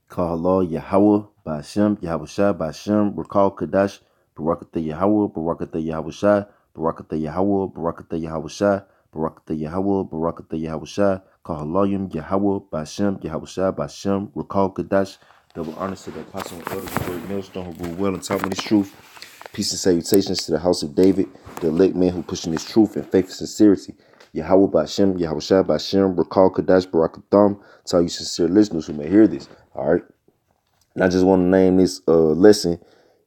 Kahala Yahweh Bashem Yahushai Bashem Rakal Kadash Barakatha Yahweh Barakatha Yahushai Barakatha Yahweh Barakatha Yahushai Barakatha Yahweh Barakatha Yahushai Kahalayim Yahweh Bashem Yahushai Bashem Rakal Kadash. Double honors to the apostle and elders of Great Millstone who rule well and taught me this truth. Peace and salutations to the house of David, the elect man who pushing this truth and faith and sincerity. Yahweh Bashem, Yahushai Bashem, Rakal Kadash Barakatham. To all you sincere listeners who may hear this. All right. And I just want to name this lesson.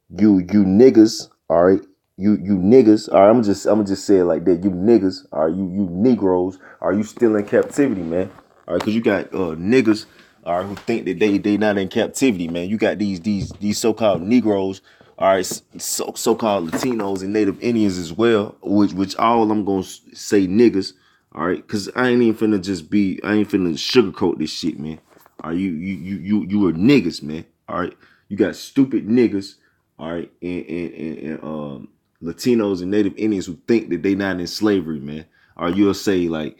You niggas, all right. You niggas, all right. I'm just say it like that. You niggas, all right. You Negroes, are you still in captivity, man? All right, because you got niggas, all right, who think that they not in captivity, man. You got these so-called Negroes, all right, so-called Latinos and Native Indians as well, which all I'm gonna say niggas, all right, because I ain't finna sugarcoat this shit, man. All right, you are niggas, man. All right, you got stupid niggas, all right, and Latinos and Native Indians who think that they not in slavery, man. Or you'll say like,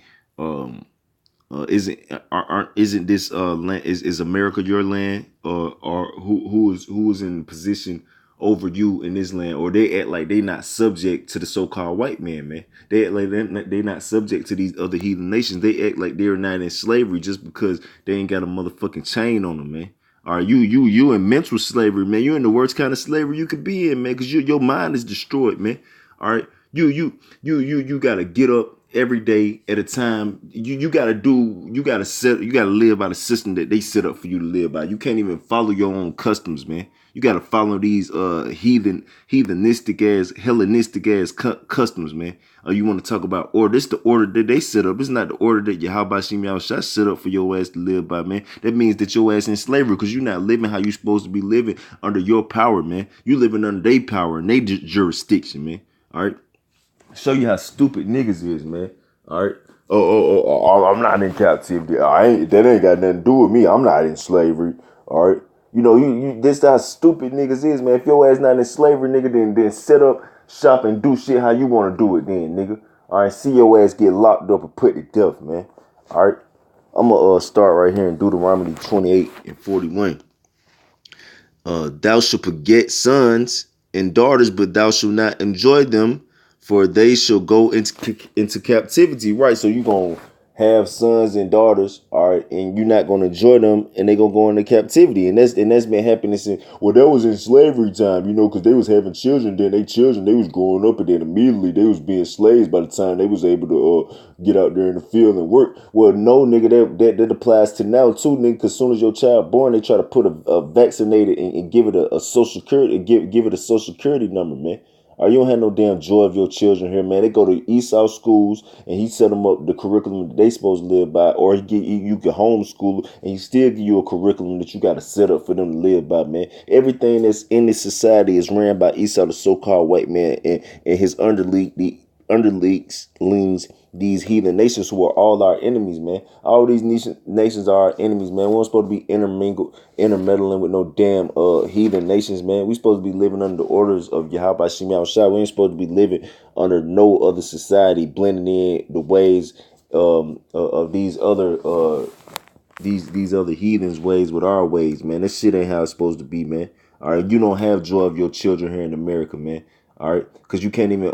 isn't this land, is America your land, or who is in position over you in this land, or they act like they not subject to the so-called white man, they act like they not subject to these other heathen nations. They act like they're not in slavery just because they ain't got a motherfucking chain on them, man. All right, you in mental slavery, man. You in the worst kind of slavery you could be in, man, because your mind is destroyed, man. All right, you gotta get up every day at a time. You gotta live by the system that they set up for you to live by. You can't even follow your own customs, man. You gotta follow these heathenistic ass, Hellenistic ass customs, man. You want to talk about order? This the order that they set up. It's not the order that Yahweh Shem Yahushua set up for your ass to live by, man. That means that your ass in slavery because you're not living how you supposed to be living under your power, man. You living under their power and their jurisdiction, man. All right. Show you how stupid niggas is, man. All right. I'm not in captivity. That ain't got nothing to do with me. I'm not in slavery. All right. This how stupid niggas is, man. If your ass not in slavery, nigga, then set up shop and do shit how you want to do it, then, nigga. All right. See your ass get locked up and put to death, man. All right. I'm gonna start right here in Deuteronomy 28 and 41. Thou shalt beget sons and daughters, but thou shalt not enjoy them, for they shall go into captivity. Right, so you gonna have sons and daughters, all right, and you're not gonna enjoy them, and they gonna go into captivity, and that's been happening since. Well, that was in slavery time, because they was having children. Then they was growing up, and then immediately they was being slaves by the time they was able to get out there in the field and work. Well, no, nigga, that applies to now too, nigga. Because as soon as your child born, they try to put a vaccinated and give it a social security, give it a social security number, man. Or you don't have no damn joy of your children here, man. They go to Esau schools and he set them up the curriculum that they supposed to live by, or you can homeschool and he still give you a curriculum that you got to set up for them to live by, man. Everything that's in this society is ran by Esau, the so-called white man, and his underlings, these heathen nations who are all our enemies, man. All these nations are our enemies, man. We don't supposed to be intermeddling with no damn heathen nations, man. We supposed to be living under the orders of Yahweh Shem Yahushua. We ain't supposed to be living under no other society, blending in the ways of these other these other heathens' ways with our ways, man. This shit ain't how it's supposed to be, man. All right, you don't have joy of your children here in America, man. All right, because you can't even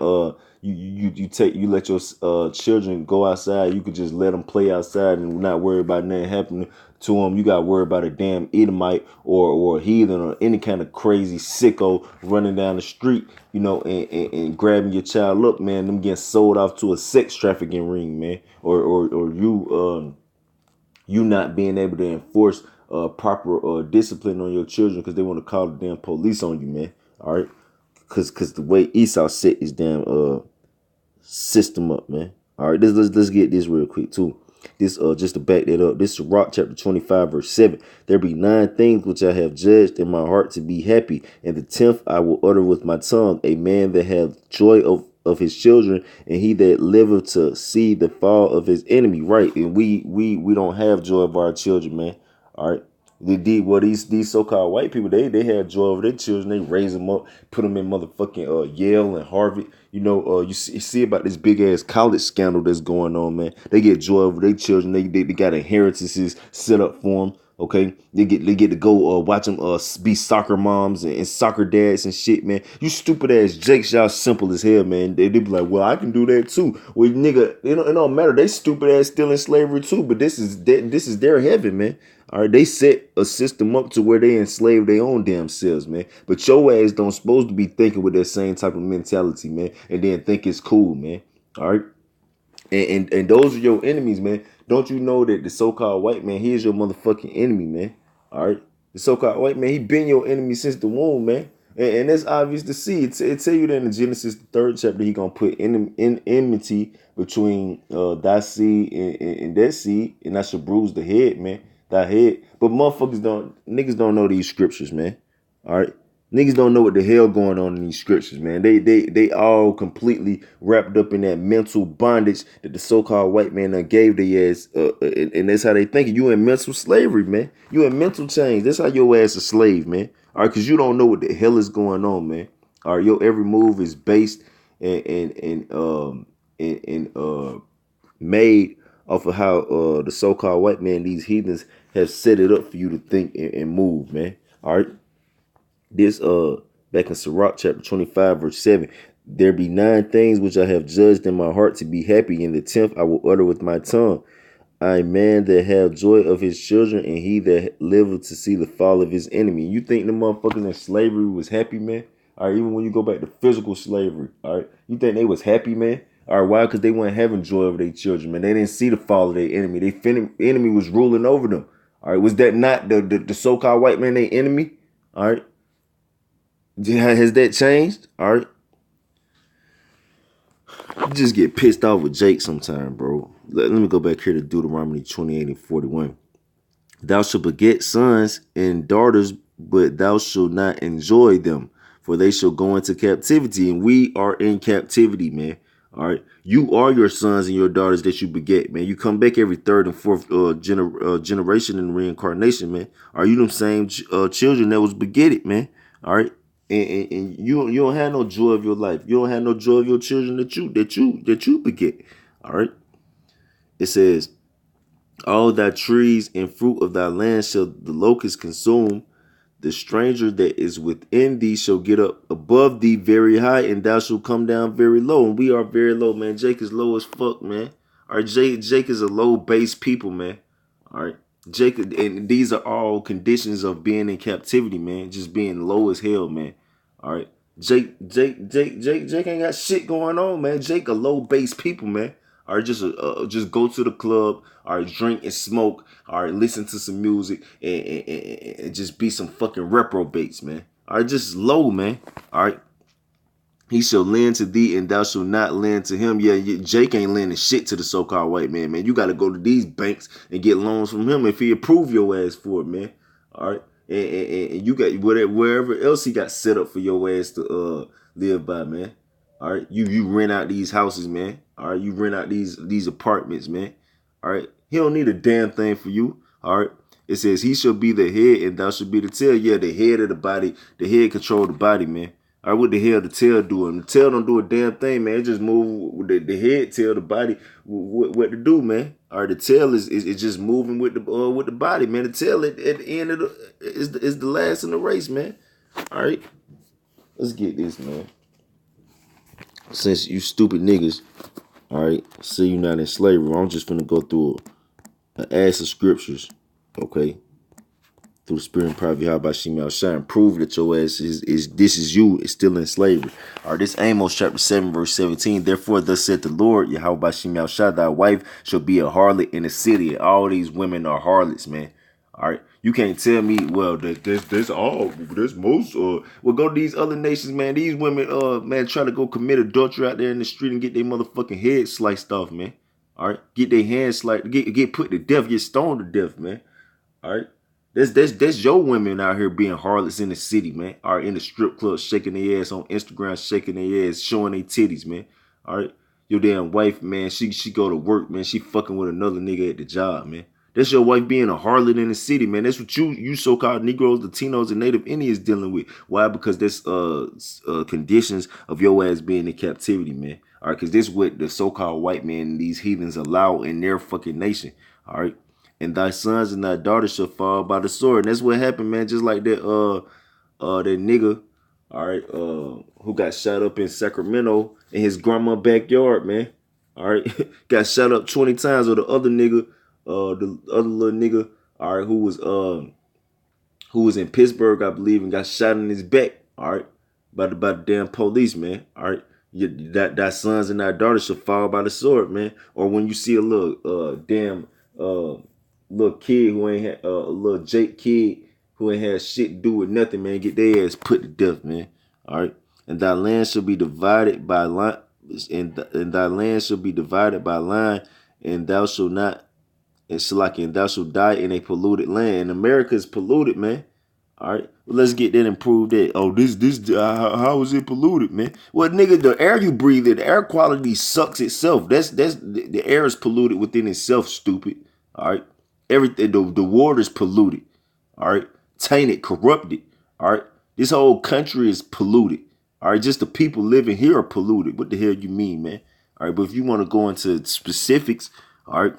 you let your children go outside. You could just let them play outside and not worry about nothing happening to them. You got to worry about a damn Edomite or a heathen or any kind of crazy sicko running down the street, and grabbing your child up, man. Them getting sold off to a sex trafficking ring, man, or you not being able to enforce proper discipline on your children because they want to call the damn police on you, man. All right, because the way Esau set his damn system up, man. All right, let's get this real quick too. This just to back that up. This is Rock chapter 25 verse 7. There be 9 things which I have judged in my heart to be happy, and the 10th I will utter with my tongue. A man that hath joy of his children, and he that liveth to see the fall of his enemy. Right, and we don't have joy of our children, man. All right. These so-called white people, they have joy over their children. They raise them up, put them in motherfucking Yale and Harvard. You see about this big ass college scandal that's going on, man. They get joy over their children. They got inheritances set up for them. Okay, they get to go watch them be soccer moms and soccer dads and shit, man. You stupid ass Jakes, y'all simple as hell, man. They be like, well, I can do that too. Well, nigga, it don't matter. They stupid ass still in slavery too, but this is their heaven, man. All right, they set a system up to where they enslave their own damn selves, man. But your ass don't supposed to be thinking with that same type of mentality, man, and then think it's cool, man. All right. And those are your enemies, man. Don't you know that the so-called white man, he is your motherfucking enemy, man. All right. The so-called white man, he been your enemy since the womb, man. And that's obvious to see. It tell you that in Genesis the 3rd chapter, he gonna put enmity between thy seed and that seed, and that should bruise the head, man. Thy head. But niggas don't know these scriptures, man. All right. Niggas don't know what the hell going on in these scriptures, man. They all completely wrapped up in that mental bondage that the so-called white man done gave their ass, and that's how they thinking. You in mental slavery, man. You in mental change. That's how your ass a slave, man. All right, because you don't know what the hell is going on, man. All right, your every move is based and made off of how the so-called white man, these heathens, have set it up for you to think and move, man. All right. This back in Sirach chapter 25 verse 7, there be 9 things which I have judged in my heart to be happy, and the 10th I will utter with my tongue. I am man that have joy of his children, and he that liveth to see the fall of his enemy. You think the motherfuckers in slavery was happy, man? All right, even when you go back to physical slavery, all right, you think they was happy, man? All right, why? Because they weren't having joy over their children, man. They didn't see the fall of their enemy. Their enemy was ruling over them. All right, was that not the so-called white man their enemy? All right. Has that changed? All right. You just get pissed off with Jake sometime, bro. Let me go back here to Deuteronomy 28 and 41. Thou shalt beget sons and daughters, but thou shalt not enjoy them, for they shall go into captivity. And we are in captivity, man. All right. You are your sons and your daughters that you beget, man. You come back every third and fourth generation in reincarnation, man. Are you them same children that was begetted, man? All right. And you don't have no joy of your life. You don't have no joy of your children that you beget. All right. It says, all thy trees and fruit of thy land shall the locust consume. The stranger that is within thee shall get up above thee very high, and thou shalt come down very low. And we are very low, man. Jake is low as fuck, man. All right, Jake is a low base people, man. All right. Jake, and these are all conditions of being in captivity, man. Just being low as hell, man. All right. Jake ain't got shit going on, man. Jake a low base people, man. All right, just go to the club. All right, drink and smoke. All right, listen to some music and just be some fucking reprobates, man. All right, just low, man. All right. He shall lend to thee, and thou shalt not lend to him. Yeah, Jake ain't lending shit to the so-called white man, man. You got to go to these banks and get loans from him if he approve your ass for it, man. All right, and you got wherever else he got set up for your ass to live by, man. All right, you rent out these houses, man. All right, you rent out these apartments, man. All right, he don't need a damn thing for you. All right. It says he shall be the head and thou shalt be the tail. Yeah, the head of the body, the head control the body, man. All right, what the hell the tail doing? The tail don't do a damn thing, man. It just move with the head tell the body what to do, man. All right, the tail is just moving with the body, man. The tail at the end of is the last in the race, man. All right, let's get this, man. Since you stupid niggas, all right, say you not in slavery, I'm just finna go through an ass of scriptures, okay? Through the spirit and power of Yahweh Shemel Shine, prove that your ass is you is still in slavery. All right, this Amos chapter 7 verse 17. Therefore, thus said the Lord Yahweh Shemel Shine, thy wife shall be a harlot in the city, and all these women are harlots, man. All right, you can't tell me, well, there's most, well, go to these other nations, man. These women, man, try to go commit adultery out there in the street and get their motherfucking head sliced off, man. All right, get their hands sliced, get put to death, get stoned to death, man. All right. That's your women out here being harlots in the city, man. All right, in the strip club, shaking their ass on Instagram, shaking their ass, showing their titties, man. All right, your damn wife, man. She go to work, man. She fucking with another nigga at the job, man. That's your wife being a harlot in the city, man. That's what you so-called Negroes, Latinos, and Native Indians dealing with. Why? Because that's conditions of your ass being in captivity, man. All right, because this is what the so-called white man and these heathens allow in their fucking nation. All right. and thy sons and thy daughters shall fall by the sword. And that's what happened, man. Just like that nigga, all right, who got shot up in Sacramento in his grandma backyard, man. All right, got shot up 20 times. Or the other nigga, the other little nigga, all right, who was in Pittsburgh, I believe, and got shot in his back, all right, by the damn police, man. All right. Thy sons and thy daughters shall fall by the sword, man. Or when you see a little damn little kid who ain't had a little Jake kid who ain't had shit to do with nothing, man, get their ass put to death, man. All right. And thy land shall be divided by line, and thy land shall be divided by line, and thou shalt not, and thou shalt die in a polluted land. And America is polluted, man. All right, well, let's get that and prove that. Oh, how is it polluted, man? Well, nigga, the air you breathe in, the air quality sucks itself. That's the air is polluted within itself. Stupid. All right, everything the water's polluted. All right, tainted, corrupted. All right, this whole country is polluted. All right, just the people living here are polluted. What the hell you mean, man? All right, but if you want to go into specifics, all right.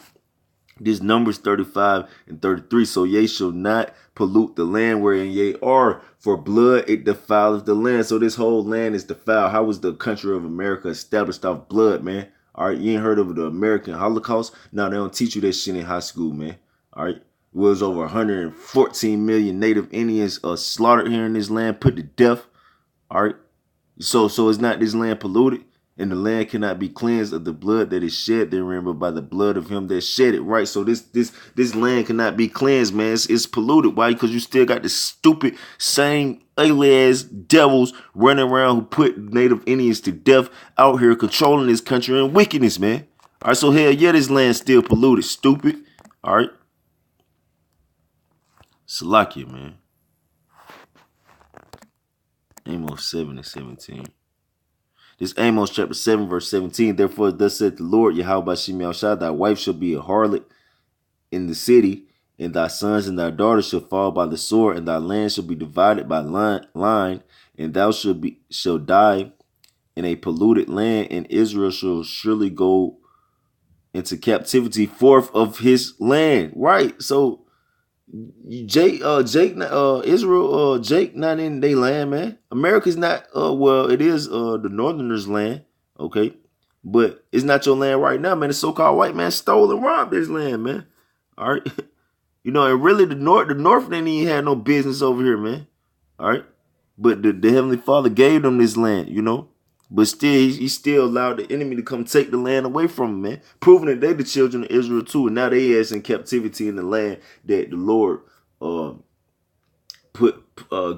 This Numbers 35 and 33. So ye shall not pollute the land wherein ye are, for blood it defileth the land. So this whole land is defiled. How was the country of America established off blood, man? All right, you ain't heard of the American Holocaust? No, they don't teach you that shit in high school, man. All right, it was over 114 million Native Indians slaughtered here in this land, put to death. All right, so is not this land polluted? And the land cannot be cleansed of the blood that is shed therein, but by the blood of him that shed it. Right. So this land cannot be cleansed, man. It's polluted. Why? Because you still got the stupid same ugly ass devils running around who put Native Indians to death out here controlling this country and wickedness, man. All right. So hell yeah, this land's still polluted. Stupid. All right. Salakia, man. Amos 7 and 17. This Amos chapter 7, verse 17. Therefore, thus saith the Lord, Yahweh Shem Yahushua, thy wife shall be a harlot in the city, and thy sons and thy daughters shall fall by the sword, and thy land shall be divided by line, and thou shall die in a polluted land, and Israel shall surely go into captivity forth of his land. Right. So Israel, Jake not in their land, man. America's not, well, it is the Northerners' land, okay? But it's not your land right now, man. The so-called white man stole and robbed this land, man. All right? You know, and really the North didn't even have no business over here, man. All right? But the Heavenly Father gave them this land, you know? But still, he still allowed the enemy to come take the land away from him, man. Proving that they the children of Israel too. And now they ass in captivity in the land that the Lord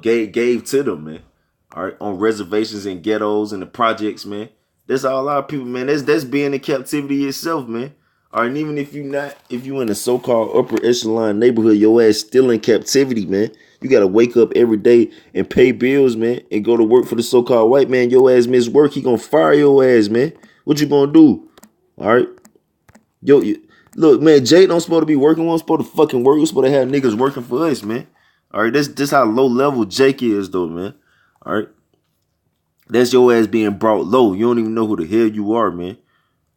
gave to them, man. All right, on reservations and ghettos and the projects, man. That's all a lot of people, man. That's being in captivity itself, man. All right, and even if you in a so-called upper echelon neighborhood, your ass still in captivity, man. You gotta wake up every day and pay bills, man, and go to work for the so-called white man. Your ass miss work, he gonna fire your ass, man. What you gonna do? All right, look, man. Jay don't supposed to be working. We don't supposed to fucking work. We're supposed to have niggas working for us, man. All right, that's how low level Jake is, though, man. All right, that's your ass being brought low. You don't even know who the hell you are, man.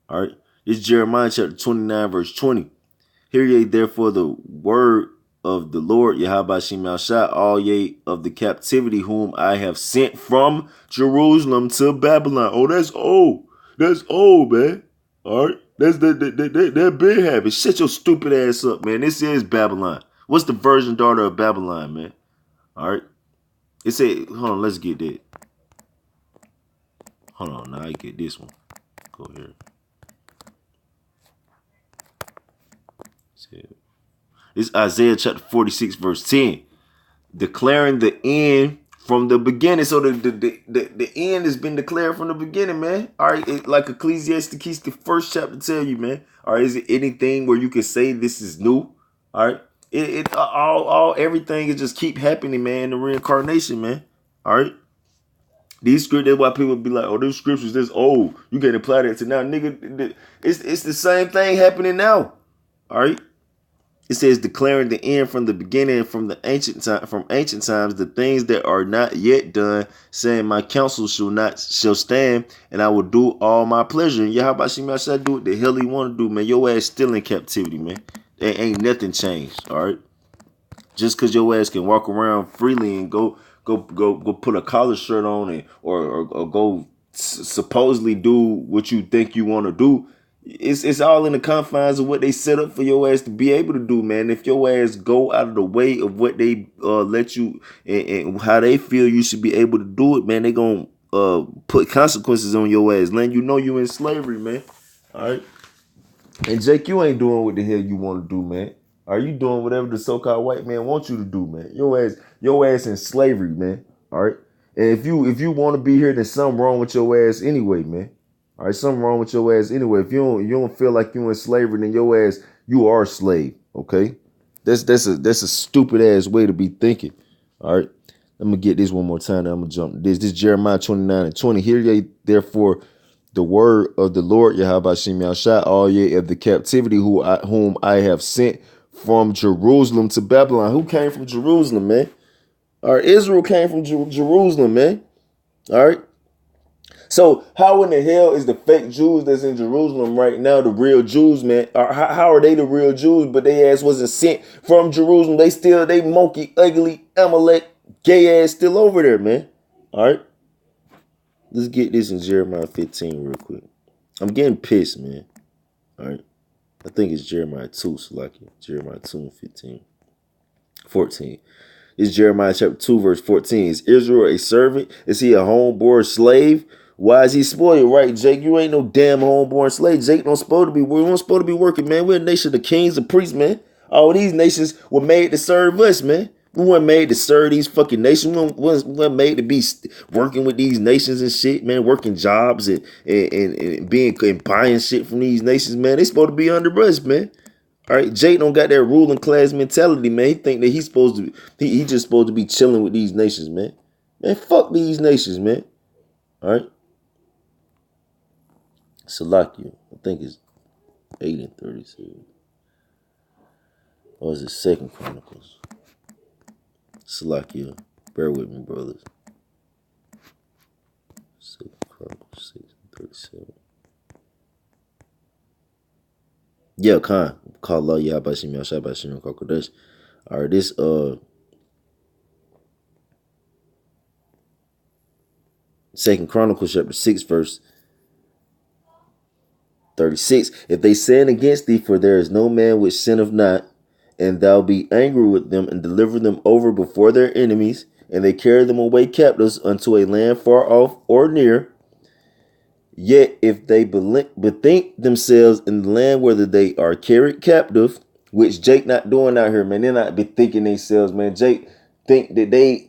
All right, it's Jeremiah chapter 29, verse 20. Hear ye therefore the word of the Lord, Yahweh Shem Yahushua, all ye of the captivity whom I have sent from Jerusalem to Babylon. Oh, that's old. That's old, man. All right, that's that been happening. Shut your stupid ass up, man. This is Babylon. What's the virgin daughter of Babylon, man? All right. It said, hold on, let's get that. Hold on, now I get this one. Go here. It's Isaiah chapter 46, verse 10. Declaring the end from the beginning. So the end has been declared from the beginning, man. All right, like Ecclesiastes, the first chapter tell you, man. All right, is it anything where you can say this is new? All right, everything is just keep happening, man. The reincarnation, man. All right. These scriptures, that's why people be like, oh, those scriptures this old. You can't apply that to now. Nigga, it's the same thing happening now. All right. It says declaring the end from the beginning, from ancient times, the things that are not yet done, saying my counsel shall stand, and I will do all my pleasure. And Yahweh Shem Yahushua do what the hell he want to do, man. Your ass still in captivity, man. Ain't nothing changed. All right. Just because your ass can walk around freely and go put a collar shirt on and or go supposedly do what you think you want to do, it's all in the confines of what they set up for your ass to be able to do, man. If your ass go out of the way of what they let you and how they feel you should be able to do it, man, they gonna put consequences on your ass, letting you know you in slavery, man. All right. And Jake, you ain't doing what the hell you want to do, man. Are you doing whatever the so-called white man wants you to do, man? Your ass in slavery, man. All right. And if you want to be here, then something wrong with your ass anyway, man. All right, something wrong with your ass anyway. If you don't feel like you in slavery, then your ass you are a slave. Okay. That's a stupid ass way to be thinking. All right. I'm gonna get this one more time. Then I'm gonna jump this. This Jeremiah 29:20. Hear ye therefore the word of the Lord Yahweh Shem Yahshua, all ye of the captivity whom I have sent from Jerusalem to Babylon. Who came from Jerusalem, man? All right, Israel came from Jerusalem, man. All right. So how in the hell is the fake Jews that's in Jerusalem right now the real Jews, man? Or how are they the real Jews? But they ass wasn't sent from Jerusalem. They monkey, ugly, Amalek, gay ass still over there, man. All right. Let's get this in Jeremiah 15 real quick. I'm getting pissed, man. All right. I think it's Jeremiah 2, so like Jeremiah 2 and 15. 14. It's Jeremiah chapter 2, verse 14. Is Israel a servant? Is he a homeborn slave? Why is he spoiled? Right, Jake, you ain't no damn homeborn slave. Jake don't supposed to be. We don't supposed to be working, man. We're a nation of kings and priests, man. All these nations were made to serve us, man. We weren't made to serve these fucking nations. We weren't made to be working with these nations and shit, man. Working jobs and being and buying shit from these nations, man. They supposed to be under us, man. All right, Jake don't got that ruling class mentality, man. He think that he's supposed to. He just supposed to be chilling with these nations, man. Man, fuck these nations, man. All right. Salakia, I think it's 8 and 37. Or is it Second Chronicles? Salakia, bear with me, brothers. Second Chronicles 6 and 37. Yeah, Khan. Call Allah Yahbashim Yahshabashim Kokodesh. All right, this Second Chronicles chapter 6, verse 36. If they sin against thee, for there is no man which sinneth not, and thou be angry with them, and deliver them over before their enemies, and they carry them away captives unto a land far off or near. Yet if they bethink themselves in the land whether they are carried captive, which Jake not doing out here, man. They're not bethinking themselves, man. Jake think that they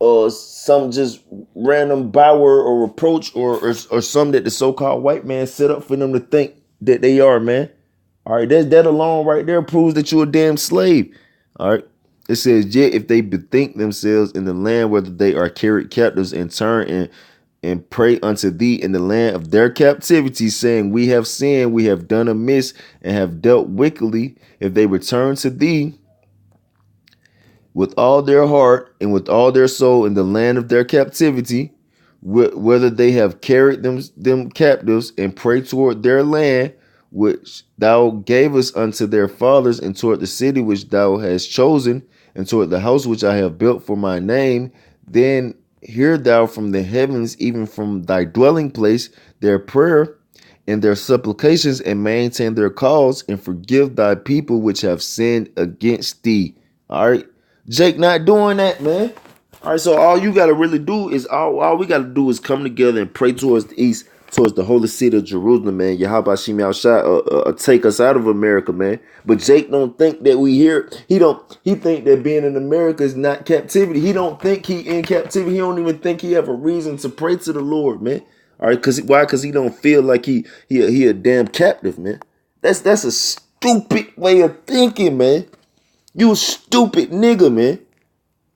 some just random byword or reproach or some that the so-called white man set up for them to think that they are, man. All right, that alone right there proves that you're a damn slave. All right. It says, yet if they bethink themselves in the land whether they are carried captives and turn and pray unto thee in the land of their captivity, saying, we have sinned, we have done amiss, and have dealt wickedly. If they return to thee with all their heart and with all their soul in the land of their captivity, whether they have carried them captives, and pray toward their land, which thou gavest unto their fathers, and toward the city which thou hast chosen, and toward the house which I have built for my name, then hear thou from the heavens, even from thy dwelling place, their prayer and their supplications, and maintain their cause, and forgive thy people which have sinned against thee. All right. Jake not doing that, man. All right, so all you gotta really do is all we gotta do is come together and pray towards the east, towards the holy city of Jerusalem, man. Yahweh Shem Shah, take us out of America, man. But Jake don't think that we here. He think that being in America is not captivity. He don't think he in captivity. He don't even think he have a reason to pray to the Lord, man. All right, why? Because he don't feel like he a damn captive, man. That's a stupid way of thinking, man. You a stupid nigga, man.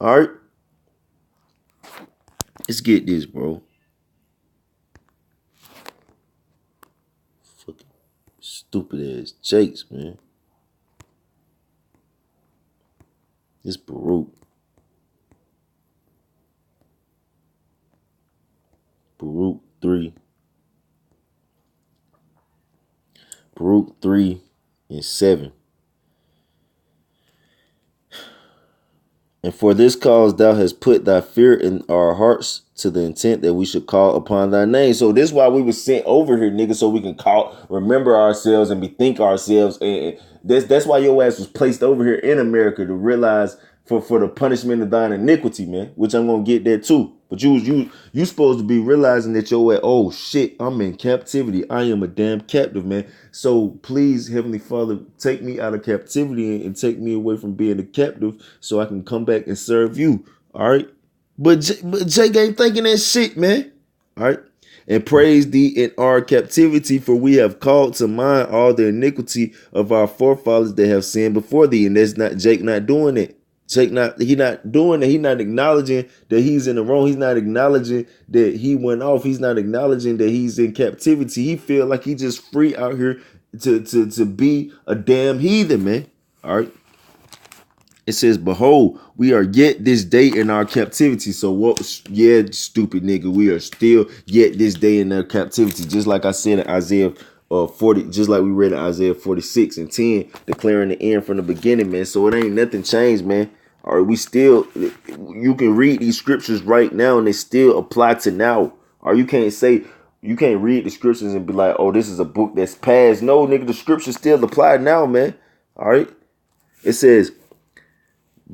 All right. Let's get this, bro. Fucking stupid ass Jakes, man. It's Baruch. Baruch 3. Baruch 3 and 7. And for this cause thou hast put thy fear in our hearts to the intent that we should call upon thy name. So this is why we were sent over here, nigga, so we can remember ourselves and bethink ourselves. And that's why your ass was placed over here in America, to realize for the punishment of thine iniquity, man. Which I'm gonna get there too. But you supposed to be realizing that you're at, oh shit, I'm in captivity. I am a damn captive, man. So please, Heavenly Father, take me out of captivity and take me away from being a captive so I can come back and serve you. All right. But Jake ain't thinking that shit, man. All right. And praise thee in our captivity, for we have called to mind all the iniquity of our forefathers that have sinned before thee. And that's not Jake not doing it. Jake not doing it. He not acknowledging that he's in the wrong. He's not acknowledging that he went off. He's not acknowledging that he's in captivity. He feel like he just free out here to be a damn heathen, man. All right. It says, behold, we are yet this day in our captivity. So what? Yeah, stupid nigga. We are still yet this day in our captivity. Just like I said in Isaiah 40, just like we read in Isaiah 46 and 10, declaring the end from the beginning, man. So it ain't nothing changed, man. All right, we still, you can read these scriptures right now and they still apply to now. Or you can't say, you can't read the scriptures and be like, oh, this is a book that's past. No, nigga, the scriptures still apply now, man. All right. It says,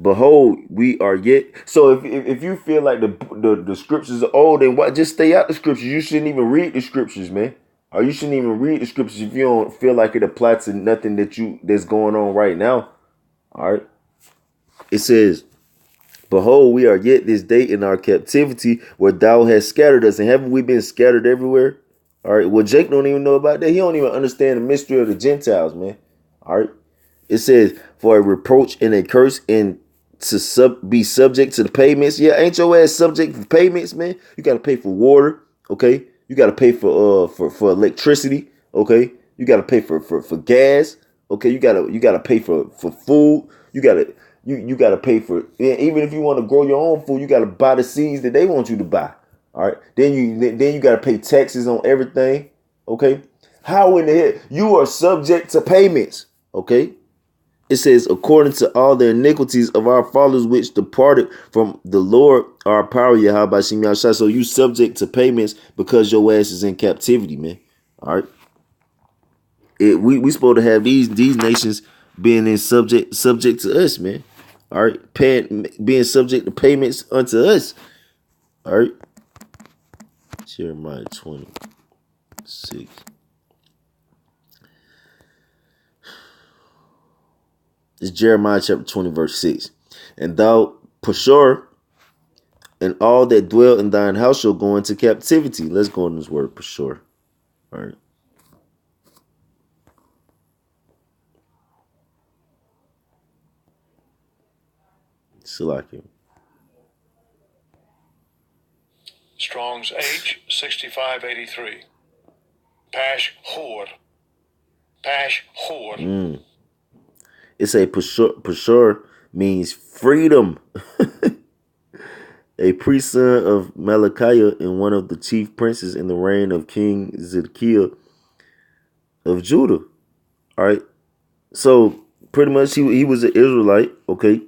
behold, we are yet. So if you feel like the scriptures are old, then what? Just stay out the scriptures. You shouldn't even read the scriptures, man. Or you shouldn't even read the scriptures if you don't feel like it applies to nothing that's going on right now. All right. It says, behold, we are yet this day in our captivity, where thou hast scattered us. And haven't we been scattered everywhere? All right. Well, Jake don't even know about that. He don't even understand the mystery of the Gentiles, man. All right. It says, for a reproach and a curse, and to be subject to the payments. Yeah, ain't your ass subject to payments, man? You gotta pay for water, okay? You gotta pay for electricity, okay? You gotta pay for gas, okay? You gotta pay for food. You gotta pay for, even if you want to grow your own food, you gotta buy the seeds that they want you to buy. All right. Then you gotta pay taxes on everything. Okay. How in the hell you are subject to payments? Okay. It says, according to all the iniquities of our fathers which departed from the Lord our power, Yahweh Shem Yahshua. So you subject to payments because your ass is in captivity, man. All right. We supposed to have these nations being in subject to us, man. All right. Being subject to payments unto us. All right. Jeremiah 26. It's Jeremiah chapter 20, verse 6. And thou, Pashur, and all that dwell in thine house shall go into captivity. Let's go on this word, Pashur. All right. Salakia. Strong's H6583. Pashur. Pashur. It's a Pashur means freedom. A priest son of Malachiah and one of the chief princes in the reign of King Zedekiah of Judah. All right. So pretty much he was an Israelite. Okay.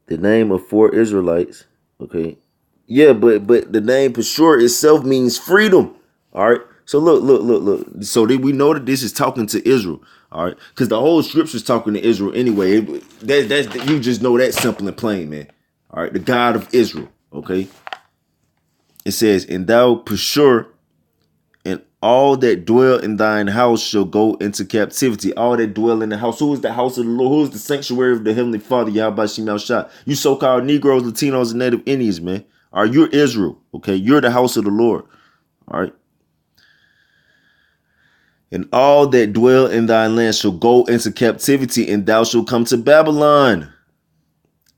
The name of 4 Israelites. Okay. Yeah, but the name Pashur itself means freedom. All right. So look. So we know that this is talking to Israel. All right, because the whole scripture is talking to Israel anyway. That's you just know that simple and plain, man. All right, the God of Israel. Okay. It says, "And thou Pashur, and all that dwell in thine house shall go into captivity." All that dwell in the house. Who is the house of the Lord? Who is the sanctuary of the Heavenly Father? Yahweh Shem Yahshua. You so-called Negroes, Latinos, and Native Indians, man. All right, you're Israel. Okay, you're the house of the Lord. All right. And all that dwell in thy land shall go into captivity, and thou shalt come to Babylon.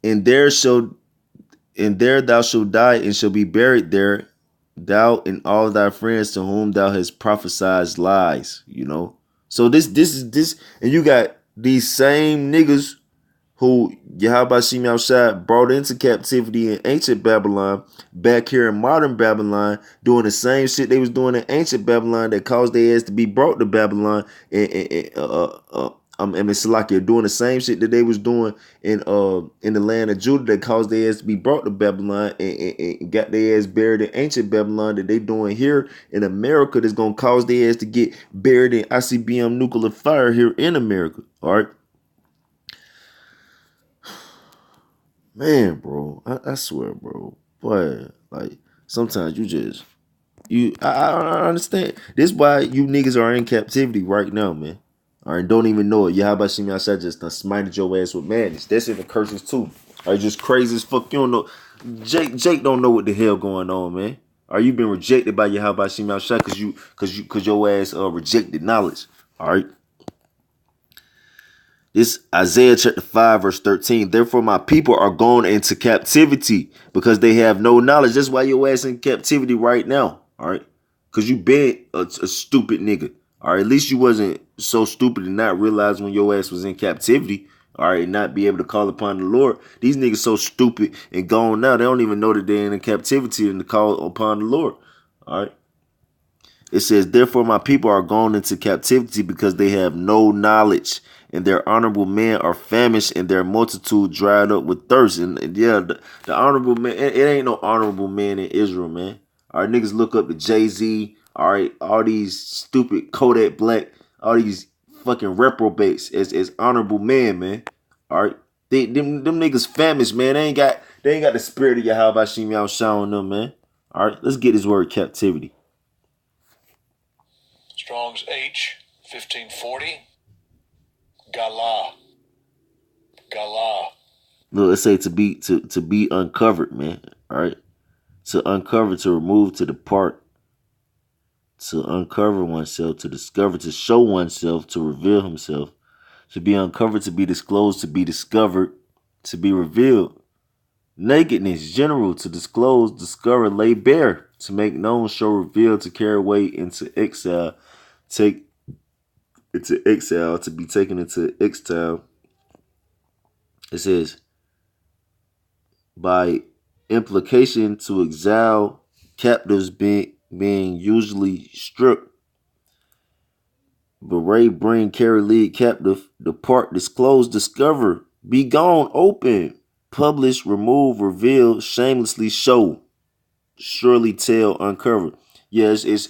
And there thou shalt die, and shall be buried there, thou and all thy friends to whom thou hast prophesied lies. You know. So this, and you got these same niggas who Yahweh Shem Yahshua brought into captivity in ancient Babylon, back here in modern Babylon, doing the same shit they was doing in ancient Babylon that caused their ass to be brought to Babylon and Salakia doing the same shit that they was doing in the land of Judah that caused their ass to be brought to Babylon and got their ass buried in ancient Babylon that they doing here in America that's gonna cause their ass to get buried in ICBM nuclear fire here in America. All right. Man, bro, I swear, bro. Boy, like sometimes I understand. This why you niggas are in captivity right now, man. All right, don't even know it. Yeah, how about me outside just done smited your ass with madness. That's in the curses too. Are you just crazy as fuck? You don't know. Jake don't know what the hell going on, man. Are you been rejected by your how about me outside cause your ass rejected knowledge. All right. This Isaiah chapter 5 verse 13. Therefore my people are gone into captivity because they have no knowledge. That's why your ass in captivity right now. All right. Because you been a stupid nigga. All right. At least you wasn't so stupid to not realize when your ass was in captivity. All right. And not be able to call upon the Lord. These niggas so stupid and gone now. They don't even know that they're in captivity and to call upon the Lord. All right. It says, therefore my people are gone into captivity because they have no knowledge, and their honorable men are famished, and their multitude dried up with thirst. And yeah, the honorable man, it ain't no honorable man in Israel, man. All right, niggas look up to Jay-Z, all right, all these stupid Kodak Black, all these fucking reprobates as honorable men, man. All right. Them niggas famished, man. They ain't got the spirit of Yahweh Shim Yao showing them, man. All right, let's get this word captivity. Strong's H 1540. Gala. Look, let's say to be uncovered, man. All right, to uncover, to remove, to depart, to uncover oneself, to discover, to show oneself, to reveal himself, to be uncovered, to be disclosed, to be discovered, to be revealed. Nakedness, general, to disclose, discover, lay bare, to make known, show, reveal, to carry away into exile, take into exile, to be taken into exile. It says, by implication, to exile captives being usually stripped. Beret, bring, carry, lead, captive, depart, disclose, discover, be gone, open, publish, remove, reveal, shamelessly show, surely tell, uncover. Yes, it's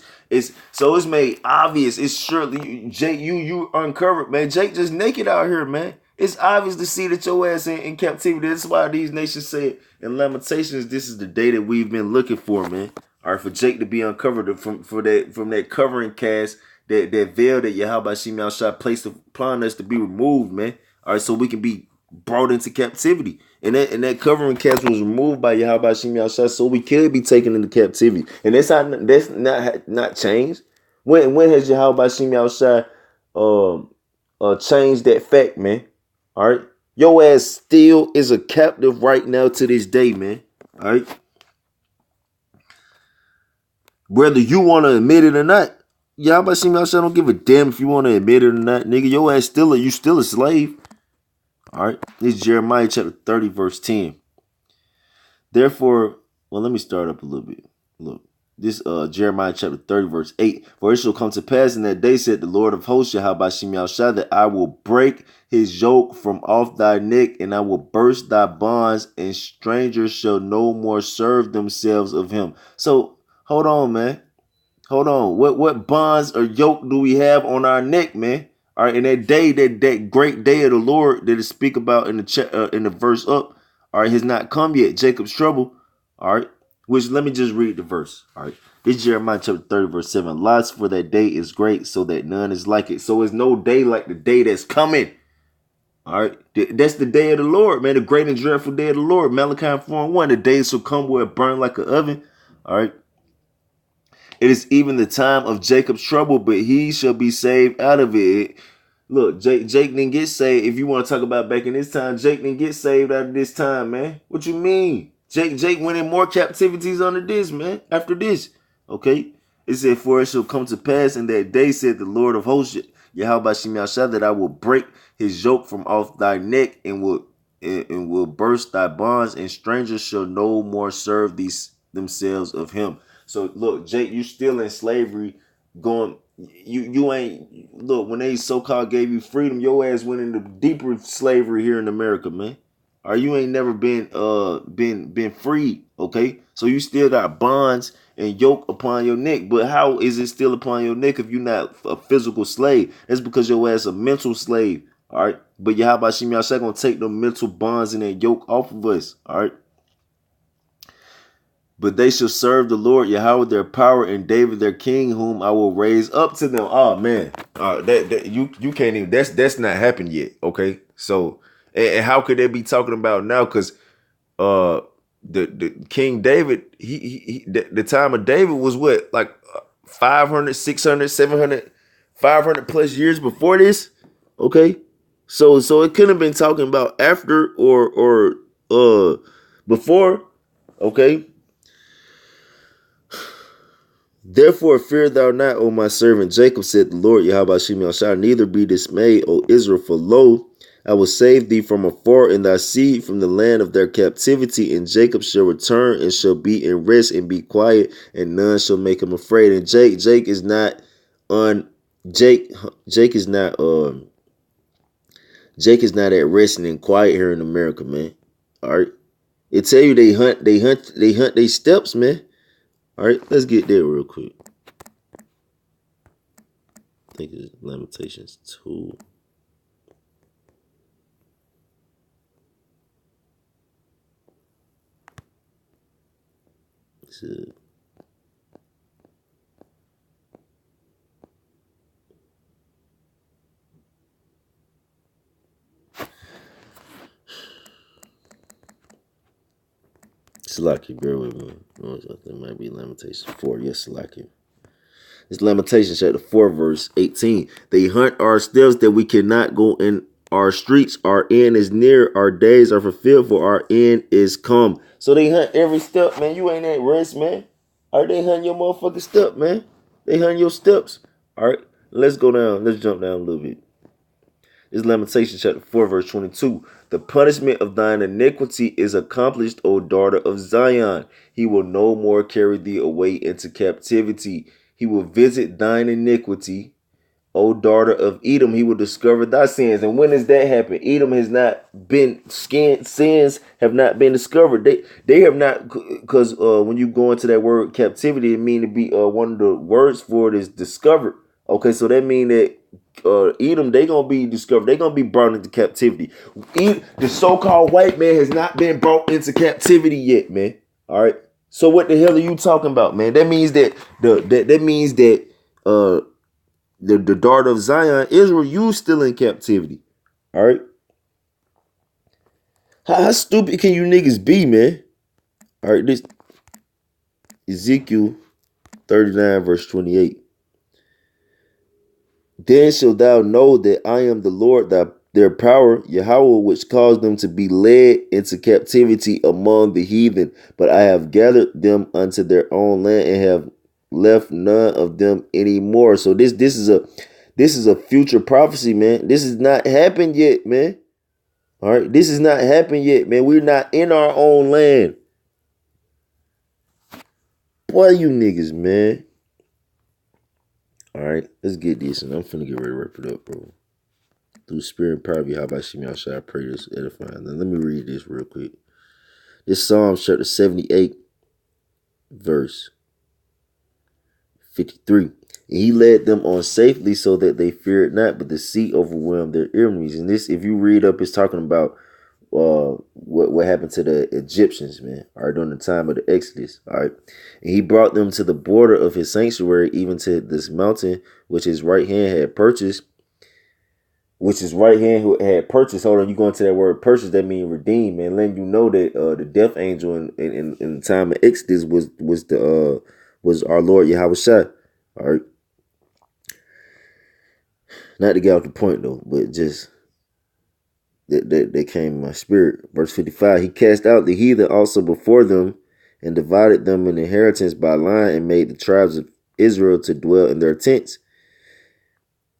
so it's made obvious. It's surely Jake, you uncovered, man. Jake just naked out here, man. It's obvious to see that your ass in captivity. That's why these nations say in Lamentations, this is the day that we've been looking for, man. All right, for Jake to be uncovered from that covering cast, that veil that Yahweh Shimei Shah placed upon us to be removed, man. All right, so we can be brought into captivity. And that covering cast was removed by Yahweh Shimei Shah, so we could be taken into captivity. And that's not changed. When has Yahweh Shimei Shah changed that fact, man? All right, your ass still is a captive right now to this day, man. All right, whether you want to admit it or not, Yahweh Shimei Shah don't give a damn if you want to admit it or not, nigga. Your ass you still a slave. All right, this is Jeremiah chapter 30, verse 10. Therefore, well, let me start up a little bit. Look, this Jeremiah chapter 30, verse 8. For it shall come to pass in that day, said the Lord of hosts, Yahweh Shimei Shah, that I will break his yoke from off thy neck, and I will burst thy bonds, and strangers shall no more serve themselves of him. So, hold on, man. Hold on. What bonds or yoke do we have on our neck, man? All right, in that day, that great day of the Lord that it speak about in the verse up, all right, has not come yet. Jacob's trouble, all right. Which let me just read the verse. All right, this is Jeremiah chapter 30, verse 7. Lots for that day is great, so that none is like it. So it's no day like the day that's coming. All right, that's the day of the Lord, man. The great and dreadful day of the Lord. Malachi 4:1. The day shall come where it burn like an oven. All right. It is even the time of Jacob's trouble, but he shall be saved out of it. Look, Jake didn't get saved. If you want to talk about back in this time, Jake didn't get saved out of this time, man. What you mean? Jake went in more captivities under this, man. After this, okay. It said, for it shall come to pass in that day, said the Lord of hosts, Yahweh Shimei Shah, that I will break his yoke from off thy neck and will burst thy bonds, and strangers shall no more serve themselves of him. So look, Jake, you still in slavery, going you ain't look when they so-called gave you freedom, your ass went into deeper slavery here in America, man. Or you ain't never been free, okay? So you still got bonds and yoke upon your neck. But how is it still upon your neck if you're not a physical slave? That's because your ass a mental slave. All right. But Yahweh Shem Yahshua gonna take the mental bonds and that yoke off of us. All right. But they shall serve the Lord Yahweh their power and David their king, whom I will raise up to them. Oh man, that you can't even. That's not happened yet. Okay, so and how could they be talking about now? Because uh, the King David, the time of David was what, like 500, 600, 700, 500 plus years before this. Okay, so it couldn't have been talking about after or before. Okay. Therefore fear thou not, O my servant Jacob, said the Lord Yahweh Shem shall neither be dismayed, O Israel, for lo, I will save thee from afar and thy seed from the land of their captivity, and Jacob shall return and shall be in rest and be quiet, and none shall make him afraid. And Jake is not on Jake is not Jake is not at rest and quiet here in America, man. All right. It tell you they hunt they steps, man. All right, let's get there real quick. I think it's Lamentations 2. Salaki, bear with me. I think it might be Lamentations 4. Yes, Salaki. It's Lamentations chapter 4, verse 18. They hunt our steps that we cannot go in our streets. Our end is near. Our days are fulfilled, for our end is come. So they hunt every step, man. You ain't at rest, man. All right, they hunt your motherfucking step, man. They hunt your steps. All right, let's go down. Let's jump down a little bit. This is Lamentations chapter 4, verse 22. The punishment of thine iniquity is accomplished, O daughter of Zion. He will no more carry thee away into captivity. He will visit thine iniquity. O daughter of Edom, he will discover thy sins. And when does that happen? Edom has not been sins have not been discovered. They have not, because when you go into that word captivity, it means to be one of the words for it is discovered. Okay, so that means that Edom, they gonna be discovered. They gonna be brought into captivity. The so-called white man has not been brought into captivity yet, man. All right. So what the hell are you talking about, man? That means that the daughter of Zion, Israel, you still in captivity. All right. How stupid can you niggas be, man? All right. This Ezekiel 39, verse 28. Then shalt thou know that I am the Lord, their power, Yahweh, which caused them to be led into captivity among the heathen. But I have gathered them unto their own land and have left none of them anymore. So this is a future prophecy, man. This has not happened yet, man. All right, this has not happened yet, man. We're not in our own land. Boy, you niggas, man. All right, let's get this, and I'm finna get ready to wrap it up, bro. Through spirit and power, how about Shemi Shai, I pray this edifying. Now, let me read this real quick. This Psalm chapter 78, verse 53. And he led them on safely so that they feared not, but the sea overwhelmed their enemies. And this, if you read up, it's talking about what happened to the Egyptians, man, all right, during the time of the Exodus, all right. And he brought them to the border of his sanctuary, even to this mountain, which his right hand had purchased. Who had purchased. Hold on, you going to that word purchase? That means redeem, man. Letting you know that the death angel in the time of Exodus was our Lord Yahweh Shai. All right. Not to get off the point though, but just that came in my spirit. Verse 55, he cast out the heathen also before them and divided them in inheritance by line and made the tribes of Israel to dwell in their tents.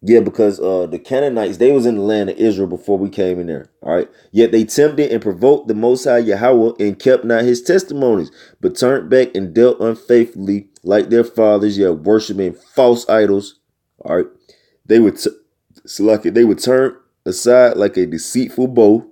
Yeah, because the Canaanites, they was in the land of Israel before we came in there. All right. Yet they tempted and provoked the Most High Yahweh and kept not his testimonies, but turned back and dealt unfaithfully like their fathers, yet worshiping false idols. All right. They would they would turn aside like a deceitful bow,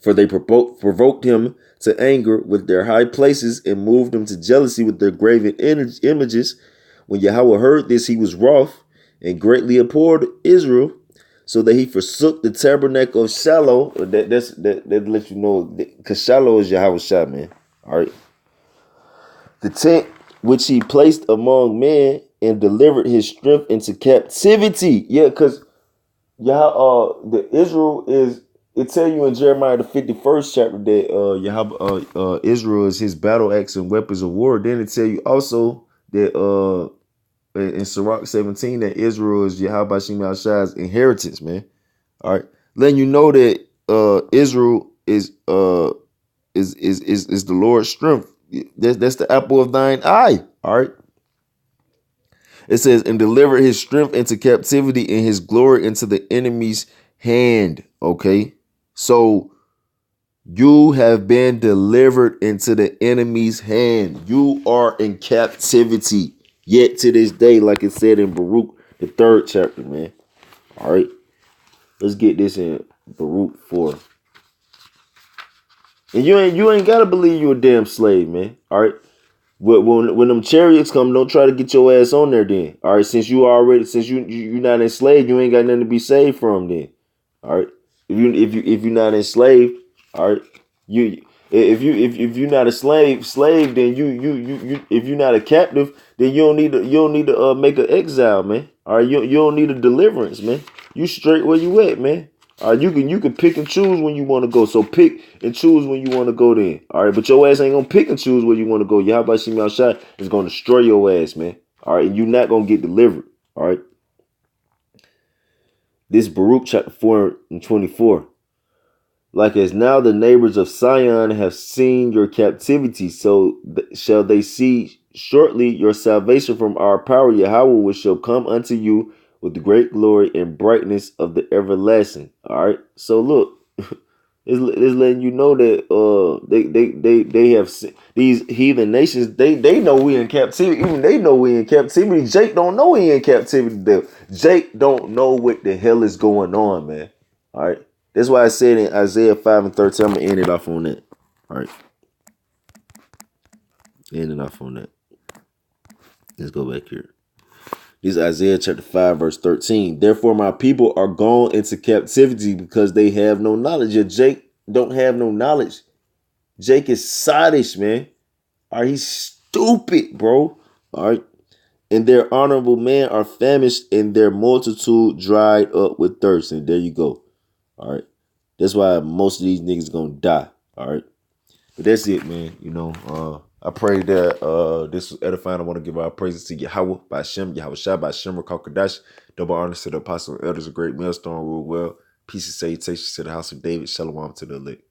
for they provoked him to anger with their high places and moved him to jealousy with their graven images. When Yahweh heard this, he was wroth and greatly abhorred Israel, so that he forsook the tabernacle of Shiloh. That lets you know, because Shiloh is Yahweh Shai, man. All right. The tent which he placed among men and delivered his strength into captivity. Yeah, because the Israel is, it tell you in Jeremiah the 51st chapter that Israel is his battle axe and weapons of war. Then it tell you also that in Sirach 17 that Israel is Yahweh Shem Shai's inheritance, man. All right. Letting you know that Israel is the Lord's strength. That's the apple of thine eye. All right. It says, and deliver his strength into captivity and his glory into the enemy's hand. Okay. So you have been delivered into the enemy's hand. You are in captivity. Yet to this day, like it said in Baruch, the 3rd chapter, man. All right. Let's get this in Baruch 4. And you ain't gotta believe you a damn slave, man. All right. When them chariots come, don't try to get your ass on there then. All right, since you're not enslaved, you ain't got nothing to be saved from then. All right. If you're not enslaved, all right, you if you're not a slave, then you if you're not a captive, then you don't need to make an exile, man. All right, you don't need a deliverance, man. You straight where you at, man. All right, you can pick and choose when you want to go. So pick and choose when you want to go then. All right, but your ass ain't gonna pick and choose where you want to go. Yahweh Shem Shai is gonna destroy your ass, man. All right, and you're not gonna get delivered. All right. This Baruch chapter 4 and 24. Like as now the neighbors of Sion have seen your captivity, so shall they see shortly your salvation from our power, Yahweh, which shall come unto you with the great glory and brightness of the everlasting. All right. So look, it's letting you know that they have these heathen nations. They know we in captivity. Even they know we in captivity. Jake don't know he in captivity. Jake don't know what the hell is going on, man. All right. That's why I said in Isaiah 5 and 13, I'm going to end it off on that. All right. End it off on that. Let's go back here. This is Isaiah chapter 5, verse 13. Therefore, my people are gone into captivity because they have no knowledge. Your Jake don't have no knowledge. Jake is sottish, man. All right. He's stupid, bro. All right. And their honorable men are famished and their multitude dried up with thirst. And there you go. All right. That's why most of these niggas gonna die. All right. But that's it, man. You know, I pray that this was edifying. I want to give our praises to Yahweh by Shem, Yahweh Shai by Shem, Kadash. Double honors to the apostle and elders, a great millstone rule well. Peace and salutations to the house of David. Shalom to the elect.